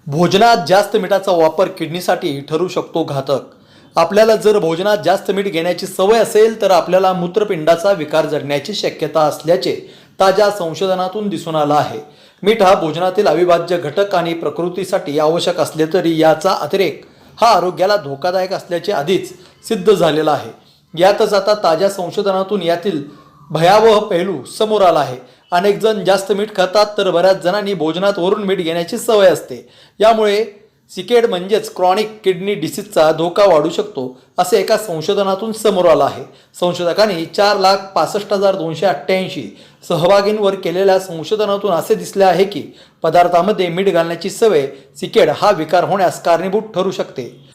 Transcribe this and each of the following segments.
भोजनात जास्त मिठाचा वापर किडनीसाठी ठरू शकतो घातक। आपल्याला जर भोजनात जास्त मीठ घेण्याची सवय असेल तर आपल्याला मूत्रपिंडाचा विकार जडण्याची शक्यता असल्याचे ताज्या संशोधनातून दिसून आलं आहे। मीठ हा भोजनातील अविभाज्य घटक आणि प्रकृतीसाठी आवश्यक असले तरी याचा अतिरेक हा आरोग्याला धोकादायक असल्याचे आधीच सिद्ध झालेलं आहे। यातच आता ताज्या संशोधनातून यातील भयावह पैलू समोर आला आहे। अनेक जण जास्त मीठ खातात तर बऱ्याच जणांनी भोजनात वरून मीठ घेण्याची सवय असते। यामुळे सिकेड म्हणजेच क्रॉनिक किडनी डिसीजचा धोका वाढू शकतो असे एका संशोधनातून समोर आलं आहे। संशोधकांनी 4,65,288 सहभागींवर केलेल्या संशोधनातून असे दिसले आहे की पदार्थामध्ये मीठ घालण्याची सवय सिकेड हा विकार होण्यास कारणीभूत ठरू शकते।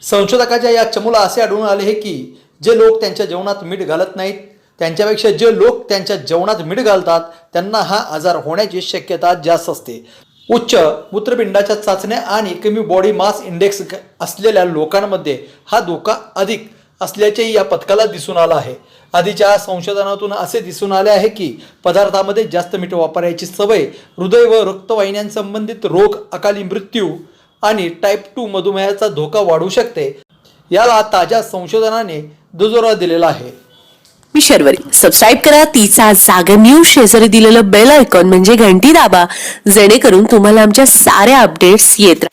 संशोधकाच्या या चमूला असे आढळून आले आहे की जे लोक त्यांच्या जेवणात मीठ घालत नाहीत त्यांच्यापेक्षा जे लोक त्यांच्या जेवणात मीठ घालतात त्यांना हा आजार होण्याची शक्यता जास्त असते। उच्च मूत्रपिंडाच्या चाचण्या आणि कमी बॉडी मास इंडेक्स असलेल्या लोकांमध्ये हा धोका अधिक असल्याचे या पथकाला दिसून आलं आहे। आधीच्या संशोधनातून असे दिसून आले आहे की पदार्थामध्ये जास्त मीठ वापरायची सवय हृदय व रक्तवाहिन्यांसंबंधित रोग, अकाली मृत्यू आणि टाईप 2 मधुमेहाचा धोका वाढवू शकते। याला ताज्या संशोधनाने दुजोरा दिलेला आहे। मी शर्वरी, सबस्क्राईब करा तिचा जागर न्यूज, शेजारी दिलेलं बेल आयकॉन म्हणजे घंटी दाबा, जेणेकरून तुम्हाला आमच्या साऱ्या अपडेट्स येत